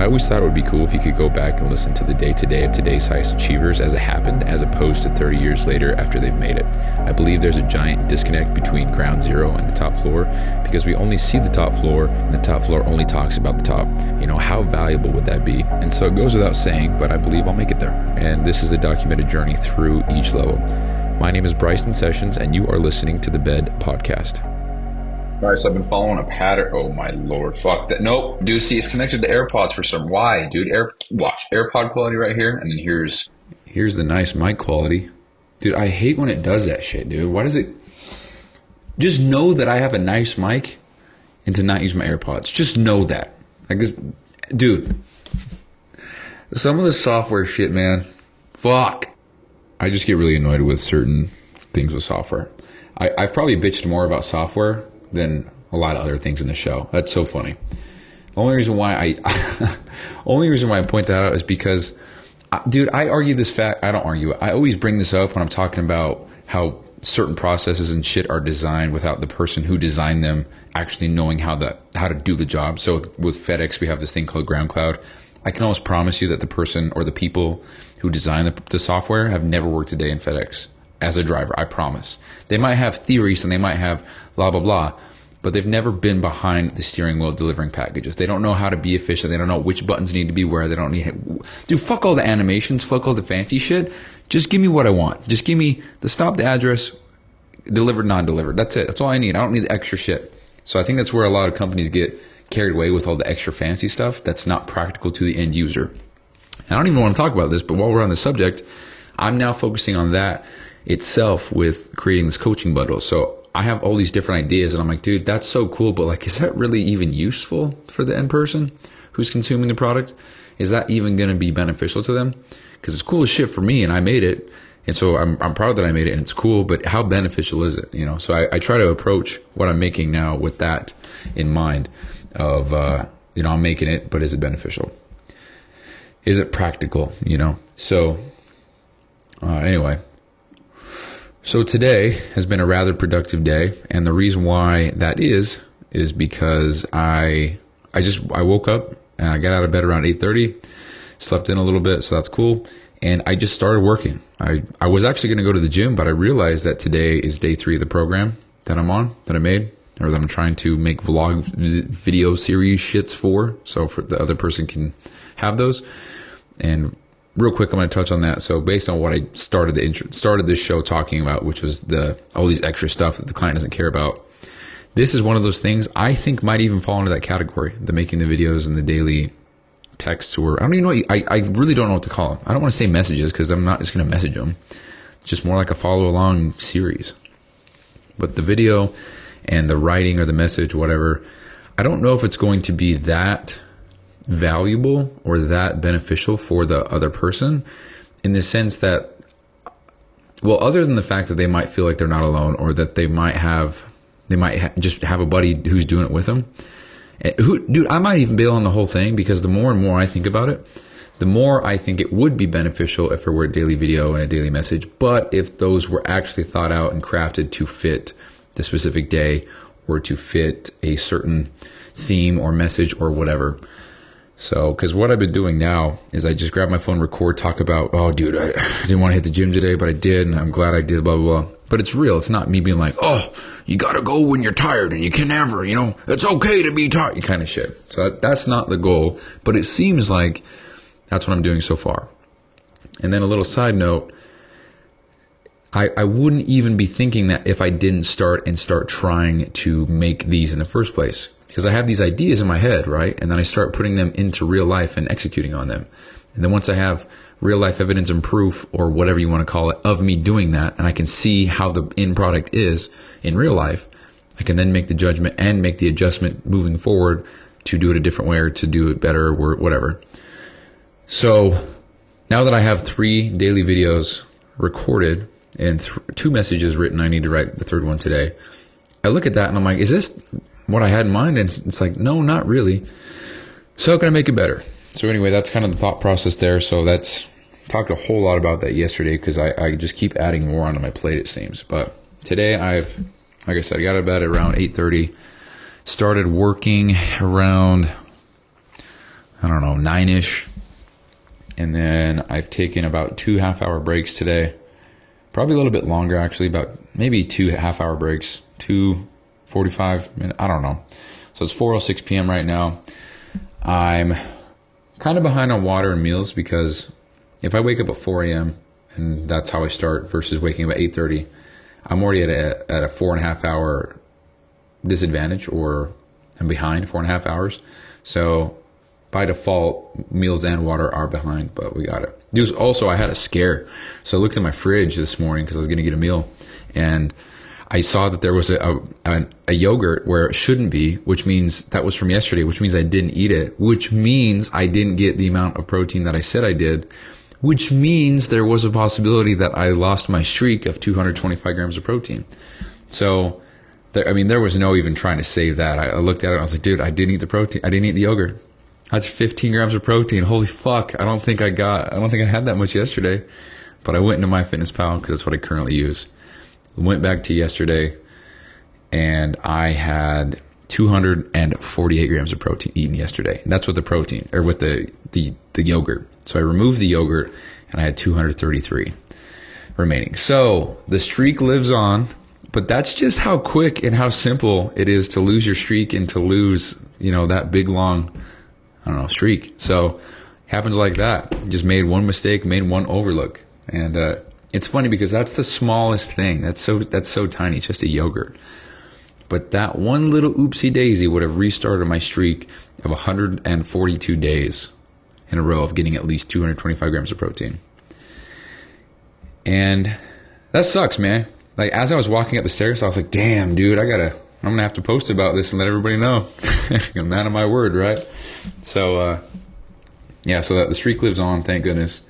I always thought it would be cool if you could go back and listen to the day-to-day of today's highest achievers as it happened, as opposed to 30 years later after they've made it. I believe there's a giant disconnect between ground zero and the top floor because we only see the top floor and the top floor only talks about the top. You know, how valuable would that be? And so it goes without saying, but I believe I'll make it there. And this is the documented journey through each level. My name is Bryson Sessions, and you are listening to the Bed Podcast. All right, so I've been following a pattern. Oh my Lord, fuck that. Nope, dude, see, it's connected to AirPods for some. Why, dude? Watch, AirPod quality right here, and then here's the nice mic quality. Dude, I hate when it does that shit, dude. Why does it? Just know that I have a nice mic and to not use my AirPods. Just know that. I guess, dude, some of the software shit, man, fuck. I just get really annoyed with certain things with software. I've probably bitched more about software than a lot of other things in the show. That's so funny. The only reason why I point that out is because, dude, I argue this fact. I don't argue it. I always bring this up when I'm talking about how certain processes and shit are designed without the person who designed them actually knowing how to do the job. So with FedEx, we have this thing called Ground Cloud. I can almost promise you that the person or the people who designed the software have never worked a day in FedEx as a driver. I promise. They might have theories and they might have blah, blah, blah, but they've never been behind the steering wheel delivering packages. They don't know how to be efficient. They don't know which buttons need to be where. They don't need... Dude, fuck all the animations. Fuck all the fancy shit. Just give me what I want. Just give me the stop, the address, delivered, non-delivered. That's it. That's all I need. I don't need the extra shit. So I think that's where a lot of companies get carried away with all the extra fancy stuff that's not practical to the end user. And I don't even want to talk about this, but while we're on the subject, I'm now focusing on that itself with creating this coaching bundle. So I have all these different ideas and I'm like, dude, that's so cool, but like, is that really even useful for the end person who's consuming the product? Is that even going to be beneficial to them? Because it's cool as shit for me and I made it. And so I'm proud that I made it and it's cool, but how beneficial is it? You know, so I try to approach what I'm making now with that in mind of, I'm making it, but is it beneficial? Is it practical? You know? So, anyway. So today has been a rather productive day, and the reason why that is because I woke up and I got out of bed around 8:30, slept in a little bit, so that's cool, and I just started working. I was actually going to go to the gym, but I realized that today is day 3 of the program that I'm on, that I made, or that I'm trying to make vlog video series shits for, so for the other person can have those. And real quick, I'm going to touch on that. So based on what I started this show talking about, which was all these extra stuff that the client doesn't care about, this is one of those things I think might even fall into that category, the making the videos and the daily texts, or I don't even know. I really don't know what to call them. I don't want to say messages because I'm not just going to message them. It's just more like a follow along series. But the video and the writing or the message, whatever, I don't know if it's going to be that valuable or that beneficial for the other person, in the sense that, well, other than the fact that they might feel like they're not alone, or that they might just have a buddy who's doing it with them. Dude, I might even bail on the whole thing, because the more and more I think about it, the more I think it would be beneficial if there were a daily video and a daily message, but if those were actually thought out and crafted to fit the specific day or to fit a certain theme or message or whatever. So, because what I've been doing now is I just grab my phone, record, talk about, oh, dude, I didn't want to hit the gym today, but I did, and I'm glad I did, blah, blah, blah. But it's real. It's not me being like, oh, you got to go when you're tired, and you can never, it's okay to be tired, kind of shit. So that's not the goal, but it seems like that's what I'm doing so far. And then a little side note, I wouldn't even be thinking that if I didn't start trying to make these in the first place. Because I have these ideas in my head, right? And then I start putting them into real life and executing on them. And then once I have real life evidence and proof, or whatever you want to call it, of me doing that, and I can see how the end product is in real life, I can then make the judgment and make the adjustment moving forward to do it a different way, or to do it better, or whatever. So now that I have 3 daily videos recorded and 2 messages written, I need to write the 3rd one today. I look at that and I'm like, is this what I had in mind? And it's like, no, not really. So how can I make it better? So anyway, that's kind of the thought process there. So talked a whole lot about that yesterday, because I just keep adding more onto my plate, it seems. But today like I said, I got out of bed around 8:30, started working around I don't know, 9-ish. And then I've taken about 2 half-hour breaks today. Probably a little bit longer, actually, about maybe 2 half-hour breaks, 2:45 minutes, I don't know. So it's 4:06 p.m. right now. I'm kind of behind on water and meals because if I wake up at 4 a.m. and that's how I start versus waking up at 8:30, I'm already at a 4.5 hour disadvantage, or I'm behind 4.5 hours. So by default, meals and water are behind, but we got it. I had a scare. So I looked at my fridge this morning because I was going to get a meal, and I saw that there was a yogurt where it shouldn't be, which means that was from yesterday, which means I didn't eat it, which means I didn't get the amount of protein that I said I did, which means there was a possibility that I lost my streak of 225 grams of protein. So, there was no even trying to save that. I looked at it and I was like, dude, I didn't eat the protein. I didn't eat the yogurt. That's 15 grams of protein. Holy fuck. I don't think I had that much yesterday, but I went into MyFitnessPal because that's what I currently use. Went back to yesterday and I had 248 grams of protein eaten yesterday. And that's with the protein, or with the yogurt. So I removed the yogurt and I had 233 remaining. So the streak lives on, but that's just how quick and how simple it is to lose your streak and to lose, that big long, streak. So happens like that. Just made one mistake, made one overlook. And it's funny because that's the smallest thing. That's so tiny. It's just a yogurt. But that one little oopsie daisy would have restarted my streak of 142 days in a row of getting at least 225 grams of protein. And that sucks, man. Like, as I was walking up the stairs, I was like, damn, dude, I'm going to have to post about this and let everybody know. I'm a man of my word, right? So, so that the streak lives on, thank goodness.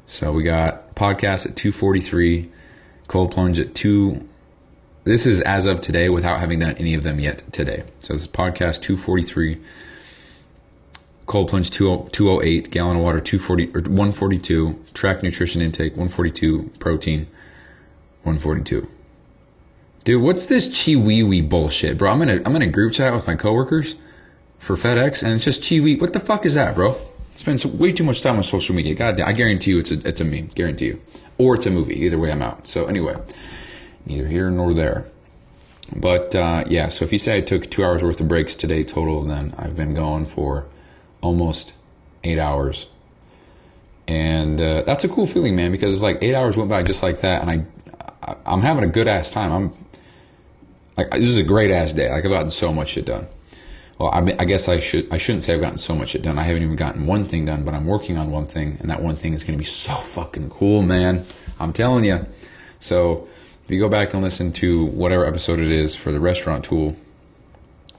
So we got podcast at 2:43, cold plunge at 2. This is as of today without having done any of them yet today. So this is podcast 2:43, cold plunge 2:08, gallon of water 142, track nutrition intake 142, protein 142. Dude, what's this Chiwiwi bullshit, bro? I'm in a group chat with my coworkers for FedEx, and it's just Chiwi. What the fuck is that, bro? Spend way too much time on social media. God damn, I guarantee you it's a meme. Guarantee you. Or it's a movie. Either way, I'm out. So anyway, neither here nor there. But so if you say I took 2 hours worth of breaks today total, then I've been going for almost 8 hours. And that's a cool feeling, man, because it's like 8 hours went by just like that, and I'm having a good ass time. This is a great ass day. Like, I've gotten so much shit done. Well, I guess I shouldn't say I've gotten so much shit done. I haven't even gotten one thing done, but I'm working on one thing, and that one thing is going to be so fucking cool, man. I'm telling you. So if you go back and listen to whatever episode it is for the restaurant tool,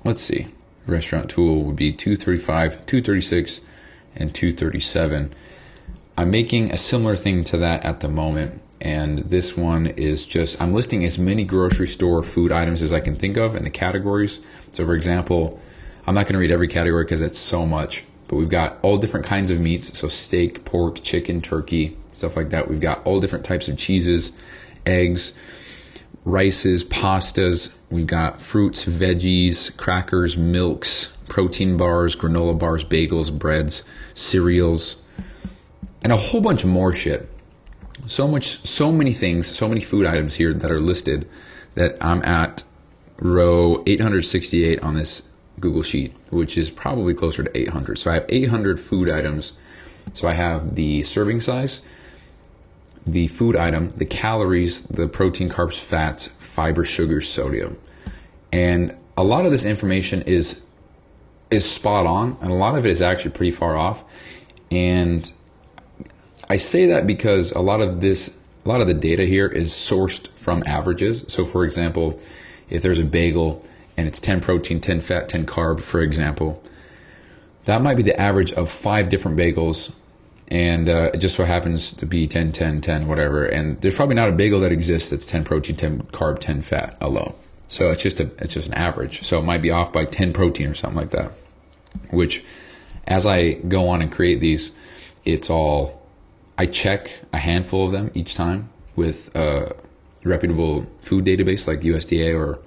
let's see. The restaurant tool would be 235, 236, and 237. I'm making a similar thing to that at the moment. And this one is just, I'm listing as many grocery store food items as I can think of in the categories. So for example, I'm not going to read every category because it's so much, but we've got all different kinds of meats. So steak, pork, chicken, turkey, stuff like that. We've got all different types of cheeses, eggs, rices, pastas. We've got fruits, veggies, crackers, milks, protein bars, granola bars, bagels, breads, cereals, and a whole bunch of more shit. So many things, so many food items here that are listed that I'm at row 868 on this Google Sheet, which is probably closer to 800. So I have 800 food items. So I have the serving size, the food item, the calories, the protein, carbs, fats, fiber, sugar, sodium. And a lot of this information is spot on, and a lot of it is actually pretty far off. And I say that because a lot of the data here is sourced from averages. So for example, if there's a bagel and it's 10 protein, 10 fat, 10 carb, for example, that might be the average of 5 different bagels, and it just so happens to be 10, 10, 10, whatever. And there's probably not a bagel that exists that's 10 protein, 10 carb, 10 fat alone. So it's just an average. So it might be off by 10 protein or something like that, which as I go on and create these, I check a handful of them each time with a reputable food database like USDA, or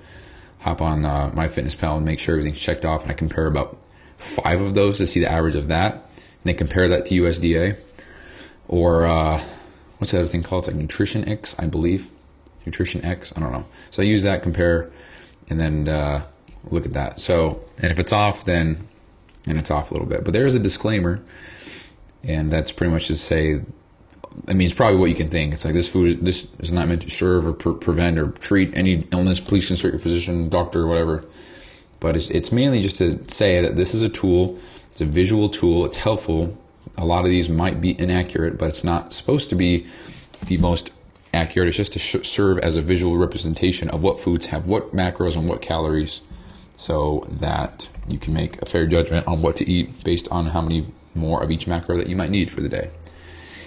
hop on MyFitnessPal and make sure everything's checked off, and I compare about 5 of those to see the average of that. they compare that to USDA, or what's the other thing called? It's like Nutrition X, I believe. Nutrition X, I don't know. So I use that, compare, and then look at that. So, and if it's off, then it's off a little bit. But there is a disclaimer, and that's pretty much to say, I mean, it's probably what you can think. It's like this is not meant to serve or prevent or treat any illness. Please consult your physician, doctor, or whatever. But it's mainly just to say that this is a tool. It's a visual tool. It's helpful. A lot of these might be inaccurate, but it's not supposed to be the most accurate. It's just to serve as a visual representation of what foods have what macros and what calories, so that you can make a fair judgment on what to eat based on how many more of each macro that you might need for the day.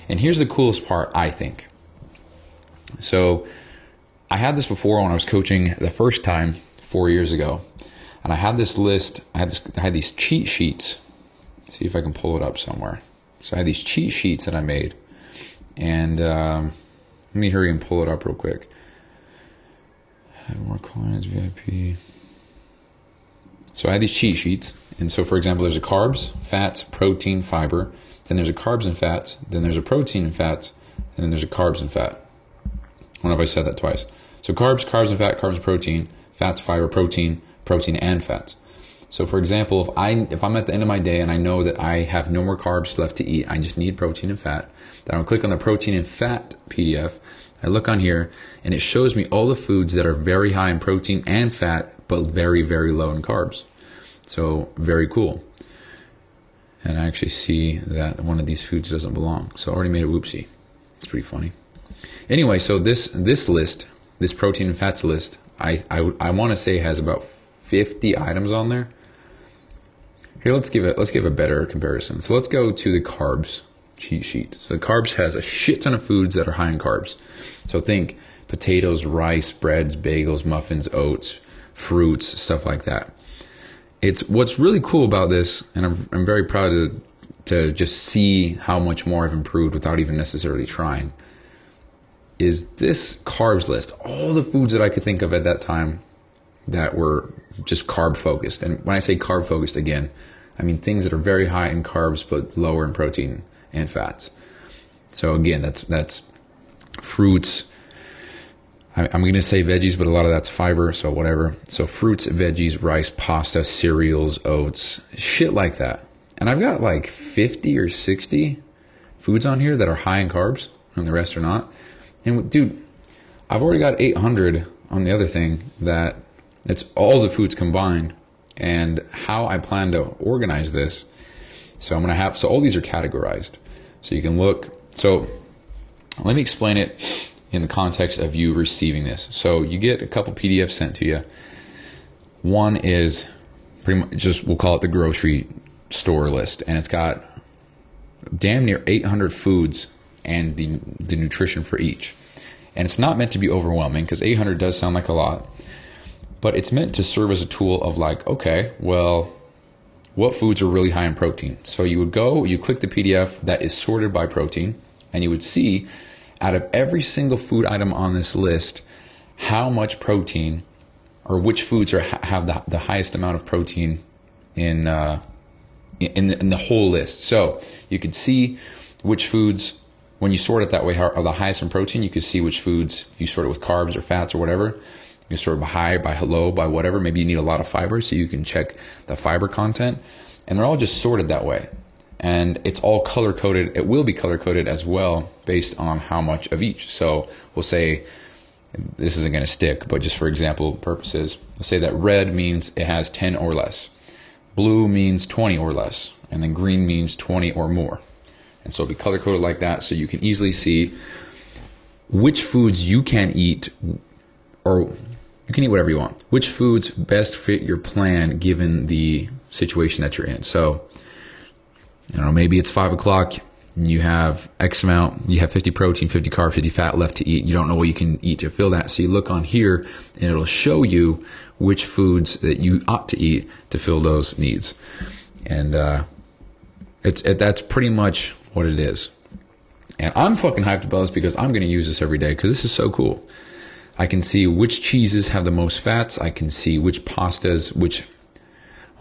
And here's the coolest part, I think. So I had this before when I was coaching the first time 4 years ago, and I had this list. I had these cheat sheets. Let's see if I can pull it up somewhere. So I had these cheat sheets that I made, and let me hurry and pull it up real quick. Have more clients, VIP. So I had these cheat sheets, and so for example, there's a carbs, fats, protein, fiber. Then there's a carbs and fats. Then there's a protein and fats, and then there's a carbs and fat. I don't know if I said that twice. So carbs and fat, carbs and protein, fats, fiber, protein and fats. So for example, if I'm at the end of my day and I know that I have no more carbs left to eat, I just need protein and fat, then I'll click on the protein and fat PDF. I look on here and it shows me all the foods that are very high in protein and fat, but very, very low in carbs. So very cool. And I actually see that one of these foods doesn't belong. So I already made a whoopsie. It's pretty funny. Anyway, so this list, this protein and fats list, I want to say has about 50 items on there. Here, let's give a better comparison. So let's go to the carbs cheat sheet. So the carbs has a shit ton of foods that are high in carbs. So think potatoes, rice, breads, bagels, muffins, oats, fruits, stuff like that. It's what's really cool about this, and I'm very proud to just see how much more I've improved without even necessarily trying, is this carbs list. All the foods that I could think of at that time that were just carb focused. And when I say carb focused, again, I mean things that are very high in carbs but lower in protein and fats. So again, that's fruits. I'm going to say veggies, but a lot of that's fiber, so whatever. So fruits, veggies, rice, pasta, cereals, oats, shit like that. And I've got like 50 or 60 foods on here that are high in carbs, and the rest are not. And dude, I've already got 800 on the other thing that it's all the foods combined, and how I plan to organize this. So so all these are categorized. So you can look. So let me explain it in the context of you receiving this. So you get a couple PDFs sent to you. One is pretty much just, we'll call it the grocery store list, and it's got damn near 800 foods and the nutrition for each. And it's not meant to be overwhelming, because 800 does sound like a lot, but it's meant to serve as a tool of like, okay, well, what foods are really high in protein? So you click the PDF that is sorted by protein, and you would see out of every single food item on this list, how much protein, or which foods have the highest amount of protein in the whole list. So you could see which foods, when you sort it that way, are the highest in protein. You could see which foods, if you sort it with carbs or fats or whatever, you can sort it by high, by low, by whatever. Maybe you need a lot of fiber, so you can check the fiber content. And they're all just sorted that way. And it's all color-coded. It will be color-coded as well based on how much of each. So we'll say, this isn't going to stick, but just for example purposes, let's say that red means it has 10 or less. Blue means 20 or less. And then green means 20 or more. And so it'll be color-coded like that, so you can easily see which foods you can eat, or you can eat whatever you want. Which foods best fit your plan given the situation that you're in. So, I don't know, maybe it's 5 o'clock and you have X amount, you have 50 protein, 50 carb, 50 fat left to eat. You don't know what you can eat to fill that. So you look on here and it'll show you which foods that you ought to eat to fill those needs. And that's pretty much what it is. And I'm fucking hyped about this because I'm going to use this every day because this is so cool. I can see which cheeses have the most fats. I can see which pastas,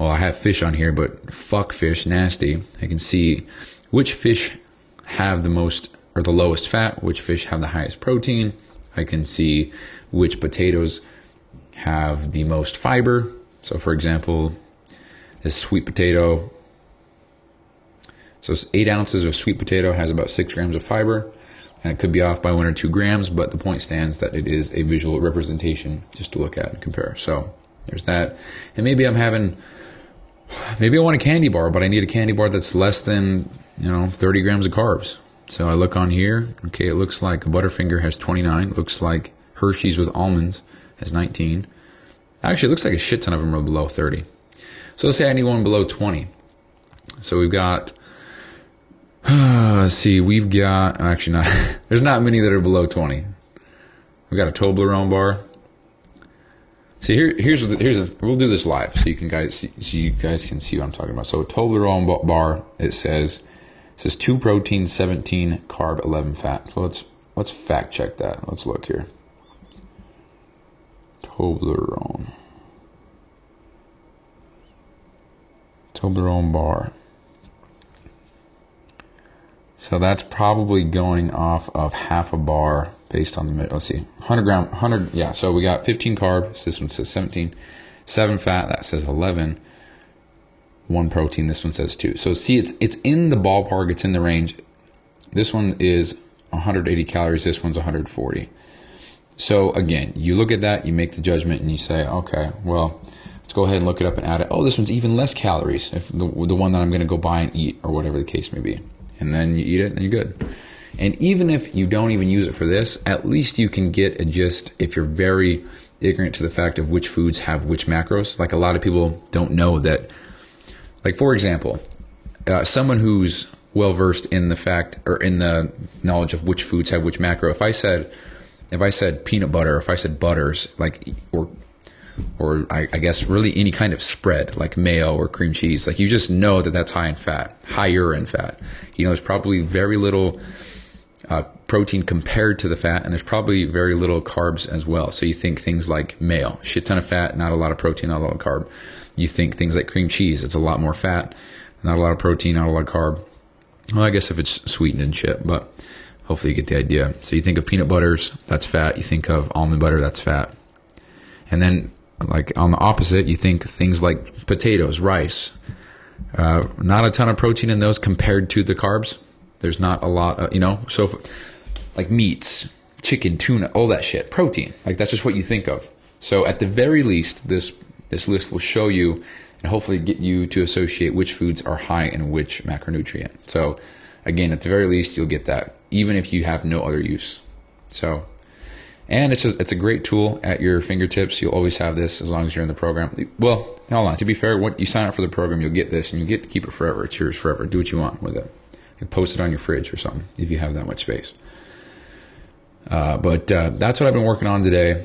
well, I have fish on here, but fuck fish, nasty. I can see which fish have the most or the lowest fat, which fish have the highest protein. I can see which potatoes have the most fiber. So for example, this sweet potato. So 8 ounces of sweet potato has about 6 grams of fiber, and it could be off by 1 or 2 grams, but the point stands that it is a visual representation just to look at and compare. So there's that. And maybe I want a candy bar, but I need a candy bar that's less than, 30 grams of carbs. So I look on here. Okay, it looks like a Butterfinger has 29. Looks like Hershey's with almonds has 19. Actually, it looks like a shit ton of them are below 30. So let's say I need one below 20. So we've got, we've got, actually not, there's not many that are below 20. We've got a Toblerone bar. See, we'll do this live so you guys can see what I'm talking about. So a Toblerone bar, it says 2 protein, 17 carb, 11 fat. So let's fact check that. Let's look here. Toblerone bar. So that's probably going off of half a bar based on the, let's see, 100, yeah. So we got 15 carbs. This one says 17, 7 fat. That says 11. 1 protein. This one says 2. So see, it's in the ballpark. It's in the range. This one is 180 calories. This one's 140. So again, you look at that, you make the judgment, and you say, okay, well, let's go ahead and look it up and add it. Oh, this one's even less calories. If the one that I'm going to go buy and eat, or whatever the case may be. And then you eat it and you're good. And even if you don't even use it for this, at least you can get a gist if you're very ignorant to the fact of which foods have which macros. Like a lot of people don't know that. Like for example, someone who's well versed in the fact or in the knowledge of which foods have which macro. If I said peanut butter, if I said butters, like or I guess really any kind of spread like mayo or cream cheese, like you just know that that's high in fat, higher in fat. There's probably very little protein compared to the fat, and there's probably very little carbs as well. So you think things like mayo, shit ton of fat, not a lot of protein, not a lot of carb. You think things like cream cheese, it's a lot more fat, not a lot of protein, not a lot of carb. Well, I guess if it's sweetened and shit, but hopefully you get the idea. So you think of peanut butters, that's fat. You think of almond butter, that's fat. And then like on the opposite, you think things like potatoes, rice, not a ton of protein in those compared to the carbs. There's not a lot of, so like meats, chicken, tuna, all that shit, protein, like that's just what you think of. So at the very least, this list will show you and hopefully get you to associate which foods are high in which macronutrient. So again, at the very least, you'll get that even if you have no other use. So, and it's a great tool at your fingertips. You'll always have this as long as you're in the program. Well, hold on. To be fair, when you sign up for the program, you'll get this and you get to keep it forever. It's yours forever. Do what you want with it. You can post it on your fridge or something if you have that much space. But that's what I've been working on today.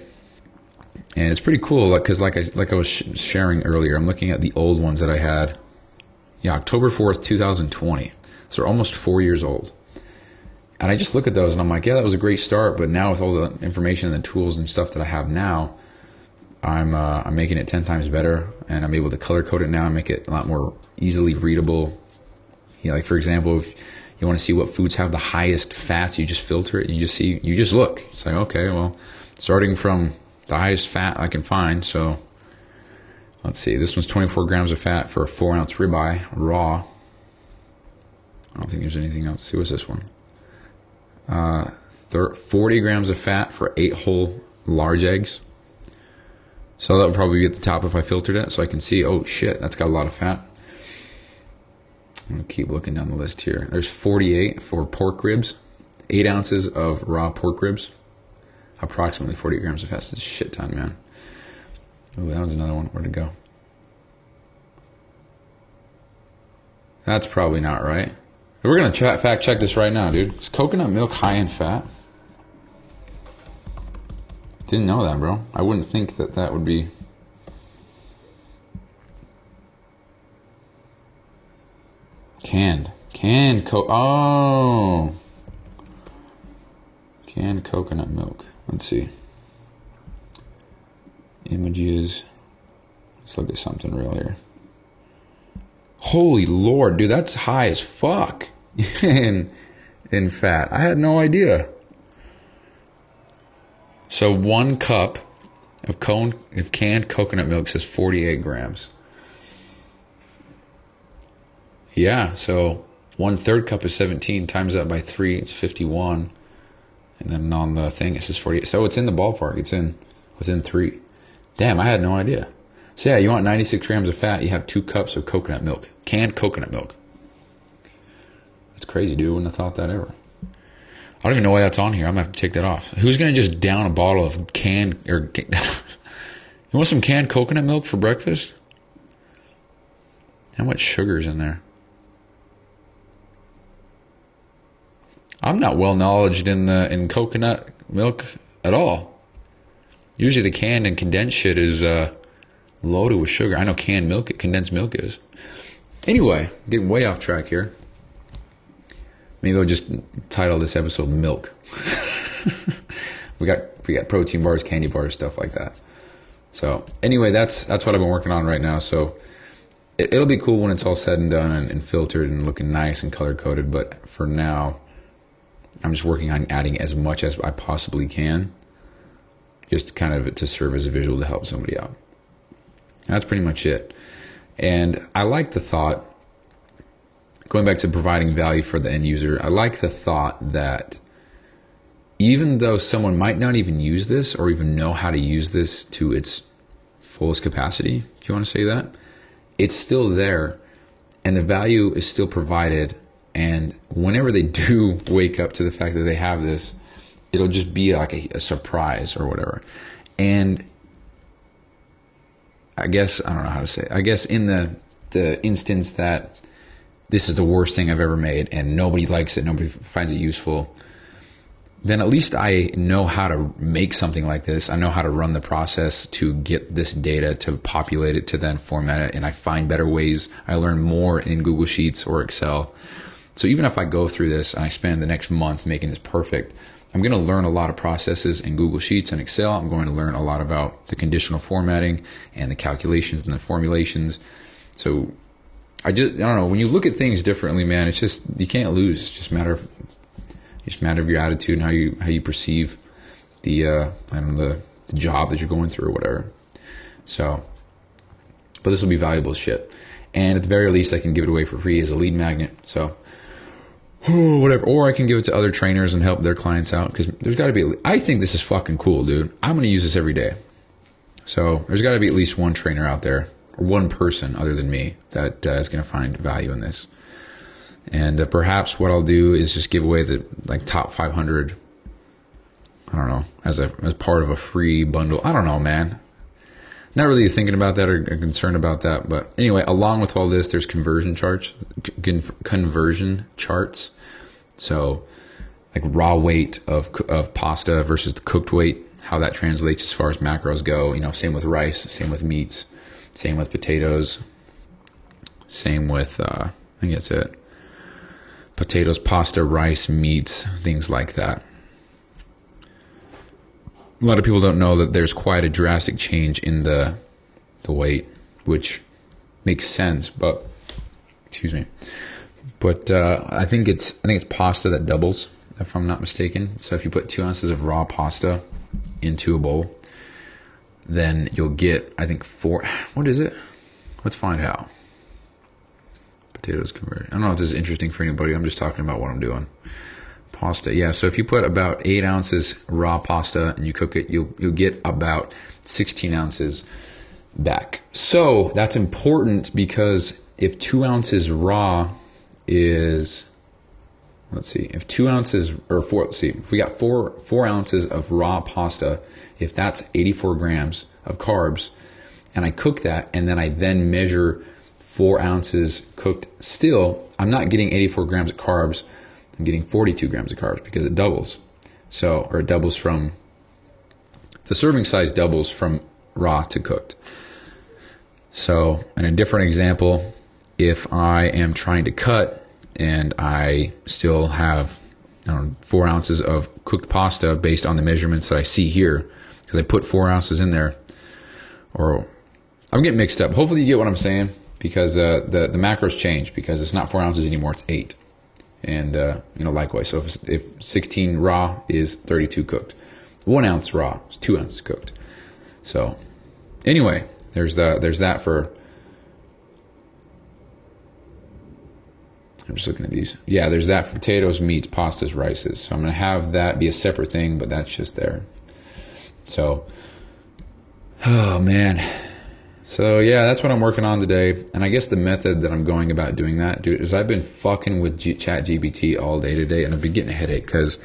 And it's pretty cool because like I was sharing earlier, I'm looking at the old ones that I had. Yeah, October 4th, 2020. So they're almost 4 years old. And I just look at those and I'm like, yeah, that was a great start. But now with all the information and the tools and stuff that I have now, I'm making it 10 times better. And I'm able to color code it now and make it a lot more easily readable. Like for example, if you want to see what foods have the highest fats, you just filter it. You just look. It's like, okay, well, starting from the highest fat I can find. So let's see. This one's 24 grams of fat for a 4-ounce ribeye raw. I don't think there's anything else. Let's see, what's this one? 40 grams of fat for 8 whole large eggs. So that would probably be at the top if I filtered it. So I can see, oh shit, that's got a lot of fat. I'm going to keep looking down the list here. There's 48 for pork ribs. 8 ounces of raw pork ribs. Approximately 40 grams of fat. That's a shit ton, man. Oh, that was another one. Where'd it go? That's probably not right. We're going to fact check this right now, dude. Is coconut milk high in fat? Didn't know that, bro. I wouldn't think that would be. Canned coconut milk. Let's see. Images. Let's look at something real here. Holy Lord, dude, that's high as fuck in fat. I had no idea. So 1 cup of canned coconut milk says 48 grams. Yeah, so 1/3 cup is 17, times that by 3, it's 51. And then on the thing, it says 48. So it's in the ballpark. It's within 3. Damn, I had no idea. So yeah, you want 96 grams of fat, you have 2 cups of coconut milk. Canned coconut milk. That's crazy, dude. I wouldn't have thought that ever. I don't even know why that's on here. I'm going to have to take that off. Who's going to just down a bottle of canned... You want some canned coconut milk for breakfast? How much sugar's in there? I'm not well knowledged in coconut milk at all. Usually the canned and condensed shit is loaded with sugar. I know condensed milk is. Anyway, getting way off track here. Maybe I'll just title this episode "Milk." we got protein bars, candy bars, stuff like that. So anyway, that's what I've been working on right now. So it'll be cool when it's all said and done and filtered and looking nice and color coded. But for now, I'm just working on adding as much as I possibly can, just kind of to serve as a visual to help somebody out. That's pretty much it. And I like the thought, going back to providing value for the end user, I like the thought that even though someone might not even use this or even know how to use this to its fullest capacity, if you want to say that, it's still there and the value is still provided. And whenever they do wake up to the fact that they have this, it'll just be like a surprise or whatever. And I guess, I don't know how to say it. I guess in the instance that this is the worst thing I've ever made and nobody likes it, nobody finds it useful, then at least I know how to make something like this. I know how to run the process to get this data, to populate it, to then format it, and I find better ways. I learn more in Google Sheets or Excel. So even if I go through this and I spend the next month making this perfect, I'm going to learn a lot of processes in Google Sheets and Excel. I'm going to learn a lot about the conditional formatting and the calculations and the formulations. So I don't know, when you look at things differently, man, it's just, you can't lose. It's just matter of your attitude and how you perceive the job that you're going through or whatever. So, but this will be valuable as shit. And at the very least, I can give it away for free as a lead magnet. So, whatever. Or I can give it to other trainers and help their clients out, because there's got to be, I think this is fucking cool, dude. I'm going to use this every day. So there's got to be at least one trainer out there, or one person other than me, that is going to find value in this. And perhaps what I'll do is just give away the top 500, I don't know, as part of a free bundle. I don't know, man. Not really thinking about that or concerned about that. But anyway, along with all this, there's conversion charts. So like raw weight of pasta versus the cooked weight, how that translates as far as macros go. You know, same with rice, same with meats, same with potatoes, same with, I think that's it. Potatoes, pasta, rice, meats, things like that. A lot of people don't know that there's quite a drastic change in the weight, which makes sense, but excuse me. But I think it's pasta that doubles, if I'm not mistaken. So if you put 2 ounces of raw pasta into a bowl, then you'll get, I think, 4. What is it? Let's find out. Potatoes converted. I don't know if this is interesting for anybody. I'm just talking about what I'm doing. Pasta, yeah. So if you put about 8 ounces raw pasta and you cook it, you'll get about 16 ounces back. So that's important, because if 2 ounces raw is, let's see, if 2 ounces or 4, let's see, if we got 4 ounces of raw pasta, if that's 84 grams of carbs, and I cook that and then I then measure 4 ounces cooked, still I'm not getting 84 grams of carbs. I'm getting 42 grams of carbs, because it doubles. So, or it doubles from, the serving size doubles from raw to cooked. So, in a different example, if I am trying to cut and I still have 4 ounces of cooked pasta based on the measurements that I see here, because I put 4 ounces in there, or I'm getting mixed up. Hopefully you get what I'm saying. because the macros change because it's not 4 ounces anymore, it's 8. And likewise, so if 16 raw is 32 cooked, 1 ounce raw is 2 ounces cooked. So anyway, there's that for. I'm just looking at these. Yeah, there's that for potatoes, meats, pastas, rices. So I'm going to have that be a separate thing, but that's just there. So, oh man. So yeah, that's what I'm working on today. And I guess the method that I'm going about doing that, dude, is I've been fucking with ChatGPT all day today, and I've been getting a headache because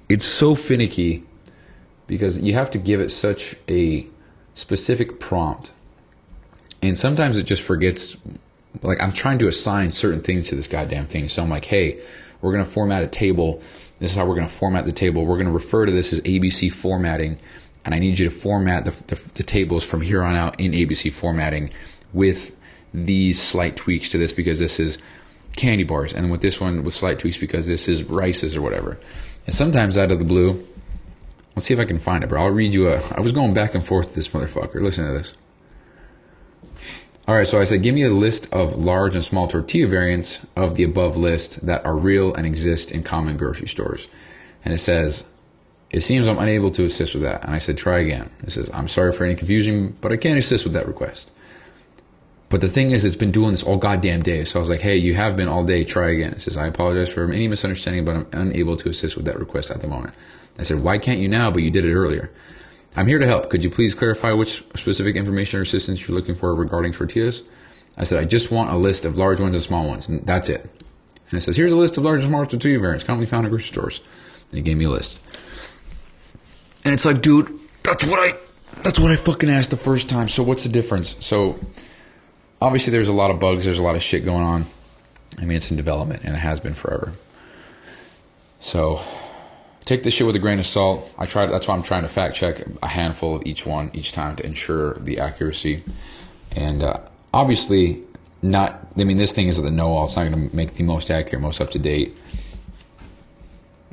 it's so finicky because you have to give it such a specific prompt. And sometimes it just forgets. Like, I'm trying to assign certain things to this goddamn thing. So I'm like, hey, we're going to format a table. This is how we're going to format the table. We're going to refer to this as ABC formatting. And I need you to format the tables from here on out in ABC formatting with these slight tweaks to this because this is candy bars. And with this one with slight tweaks because this is rices or whatever. And sometimes out of the blue, let's see if I can find it, bro. I'll read you I was going back and forth with this motherfucker. Listen to this. All right, so I said, give me a list of large and small tortilla variants of the above list that are real and exist in common grocery stores. And it says, it seems I'm unable to assist with that. And I said, try again. It says, I'm sorry for any confusion, but I can't assist with that request. But the thing is, it's been doing this all goddamn day. So I was like, hey, you have been all day. Try again. It says, I apologize for any misunderstanding, but I'm unable to assist with that request at the moment. I said, why can't you now? But you did it earlier. I'm here to help. Could you please clarify which specific information or assistance you're looking for regarding tortillas? I said, I just want a list of large ones and small ones. And that's it. And it says, here's a list of large and small tortilla variants commonly found in grocery stores. And it gave me a list. And it's like, dude, that's what I fucking asked the first time. So what's the difference? So obviously there's a lot of bugs. There's a lot of shit going on. I mean, it's in development and it has been forever. So take this shit with a grain of salt. That's why I'm trying to fact check a handful of each one each time to ensure the accuracy. And obviously this thing is the know-all. It's not going to make the most accurate, most up-to-date,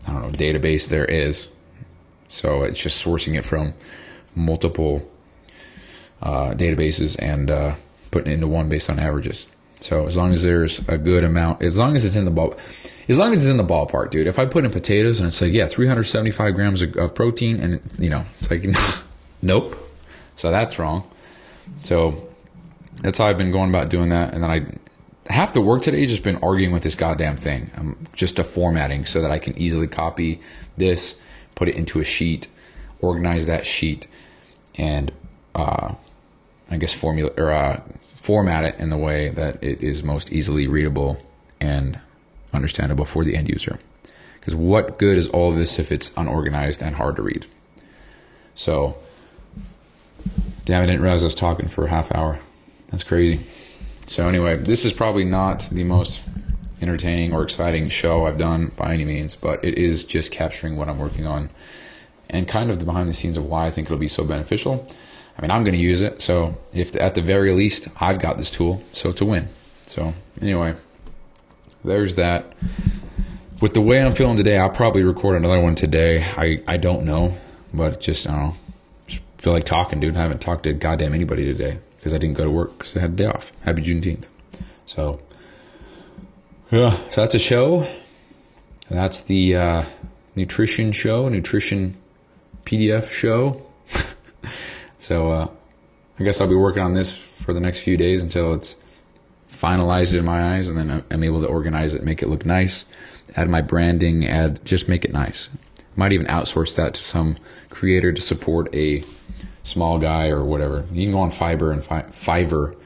database there is. So it's just sourcing it from multiple databases and putting it into one based on averages. So as long as there's a good amount, as long as it's in the ballpark, dude. If I put in potatoes and it's like, yeah, 375 grams of protein, and it's like, nope. So that's wrong. So that's how I've been going about doing that. And then half the work today just been arguing with this goddamn thing. Just a formatting so that I can easily copy this, put it into a sheet, organize that sheet, and format it in the way that it is most easily readable and understandable for the end user. Because what good is all of this if it's unorganized and hard to read? So, damn, I didn't realize I was talking for a half hour. That's crazy. So anyway, this is probably not the most entertaining or exciting show I've done by any means, but it is just capturing what I'm working on and kind of the behind the scenes of why I think it'll be so beneficial. I mean, I'm going to use it, so if at the very least I've got this tool, so it's a win. So anyway, there's that. With the way I'm feeling today, I'll probably record another one today. I don't know, but just feel like talking, dude. I haven't talked to goddamn anybody today because I didn't go to work because I had a day off. Happy Juneteenth. So yeah, so that's a show. That's the nutrition PDF show. So I guess I'll be working on this for the next few days until it's finalized in my eyes, and then I'm able to organize it, make it look nice, add my branding, just make it nice. Might even outsource that to some creator to support a small guy or whatever. You can go on Fiverr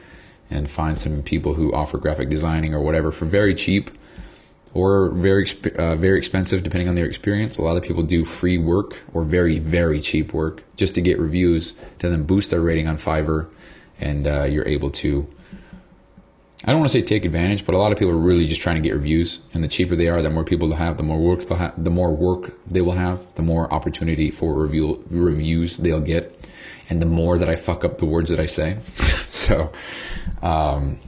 and find some people who offer graphic designing or whatever for very cheap or very expensive depending on their experience. A lot of people do free work or very, very cheap work just to get reviews to then boost their rating on Fiverr, and you're able to, I don't want to say take advantage, but a lot of people are really just trying to get reviews, and the cheaper they are, the more people they'll have, the more work they'll have, the more work they will have, the more opportunity for reviews they'll get, and the more that I fuck up the words that I say. So, and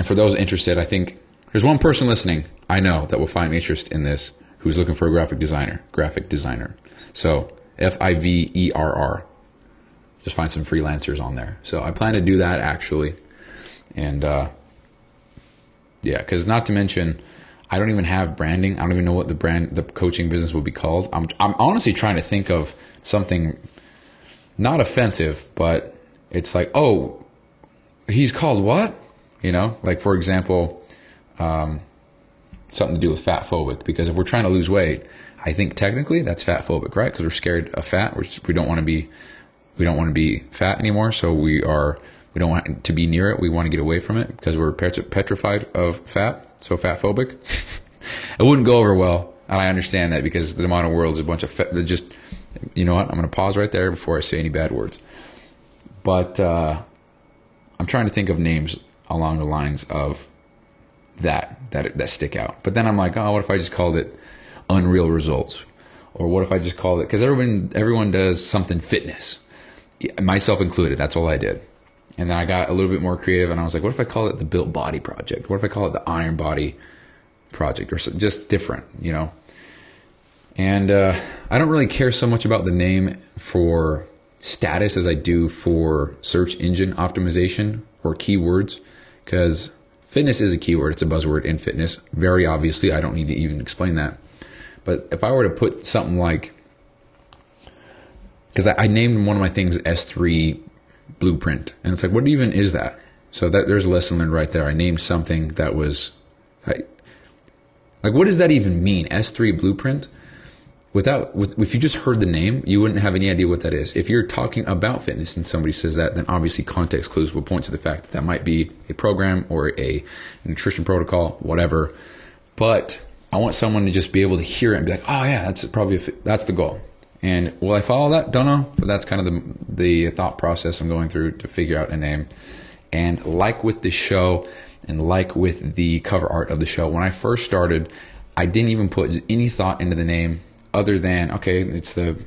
for those interested, I think there's one person listening I know that will find interest in this who's looking for a graphic designer. So Fiverr. Just find some freelancers on there. So I plan to do that actually. And yeah, because not to mention, I don't even have branding. I don't even know what the coaching business will be called. I'm honestly trying to think of something not offensive, but it's like, oh, he's called what? You know, like for example, something to do with fat phobic, because if we're trying to lose weight, I think technically that's fat phobic, right? Because we're scared of fat. We don't want to be fat anymore. So we don't want to be near it. We want to get away from it because we're petrified of fat. So fat phobic. It wouldn't go over well. And I understand that because the modern world is a bunch of fat. You know what? I'm going to pause right there before I say any bad words. But I'm trying to think of names along the lines of that stick out. But then I'm like, oh, what if I just called it Unreal Results? Or what if I just called it, because everyone does something fitness, myself included. That's all I did. And then I got a little bit more creative, and I was like, what if I call it the Built Body Project? What if I call it the Iron Body Project, or just different, you know? And I don't really care so much about the name for status as I do for search engine optimization or keywords, because fitness is a keyword. It's a buzzword in fitness. Very obviously, I don't need to even explain that. But if I were to put something like, because I named one of my things S3 Blueprint, and it's like, what even is that? So there's a lesson learned right there. I named something that was like, what does that even mean? S3 Blueprint? If you just heard the name, you wouldn't have any idea what that is. If you're talking about fitness and somebody says that, then obviously context clues will point to the fact that might be a program or a nutrition protocol, whatever. But I want someone to just be able to hear it and be like, oh yeah, that's probably that's the goal. And will I follow that? Don't know. But that's kind of the thought process I'm going through to figure out a name. And like with the show and like with the cover art of the show, when I first started, I didn't even put any thought into the name other than, okay, it's the,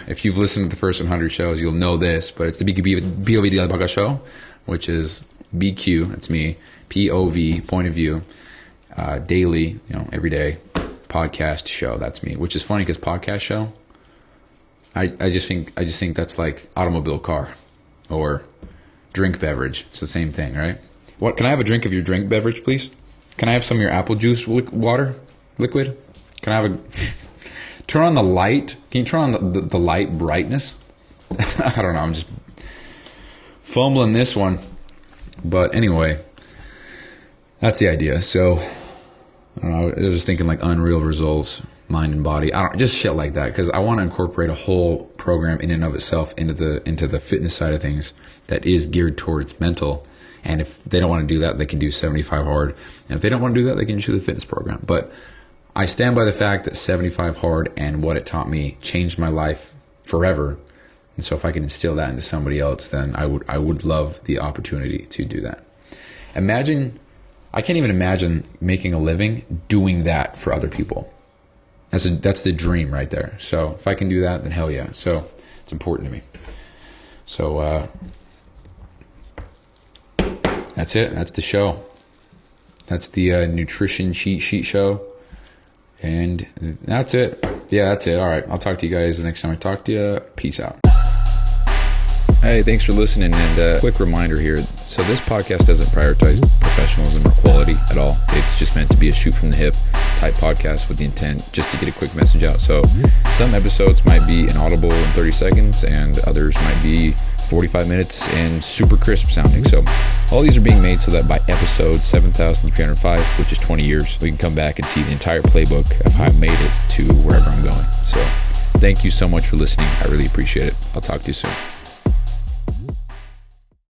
if you've listened to the first 100 shows, you'll know this, but it's the BOV show, which is BQ, that's me, POV, point of view, daily, every day, podcast show, that's me, which is funny because podcast show, I just think that's like automobile car or drink beverage. It's the same thing, right? What, can I have a drink of your drink beverage, please? Can I have some of your apple juice water liquid? Can I have a turn on the light? Can you turn on the light brightness? I don't know. I'm just fumbling this one. But anyway, that's the idea. So I don't know, I was just thinking like Unreal Results, mind and body. Just shit like that, because I want to incorporate a whole program in and of itself into the fitness side of things that is geared towards mental. And if they don't want to do that, they can do 75 hard. And if they don't want to do that, they can do the fitness program. But I stand by the fact that 75 hard and what it taught me changed my life forever. And so if I can instill that into somebody else, then I would love the opportunity to do that. I can't even imagine making a living doing that for other people. That's the dream right there. So if I can do that, then hell yeah. So it's important to me. So that's it. That's the show. That's the nutrition cheat sheet show. And that's it. Yeah, that's it. All right. I'll talk to you guys next time I talk to you. Peace out. Hey, thanks for listening. And quick reminder here. So this podcast doesn't prioritize professionalism or quality at all. It's just meant to be a shoot from the hip type podcast with the intent just to get a quick message out. So some episodes might be inaudible in 30 seconds and others might be 45 minutes and super crisp sounding. So all these are being made so that by episode 7,305, which is 20 years, we can come back and see the entire playbook of how I made it to wherever I'm going. So thank you so much for listening. I really appreciate it. I'll talk to you soon.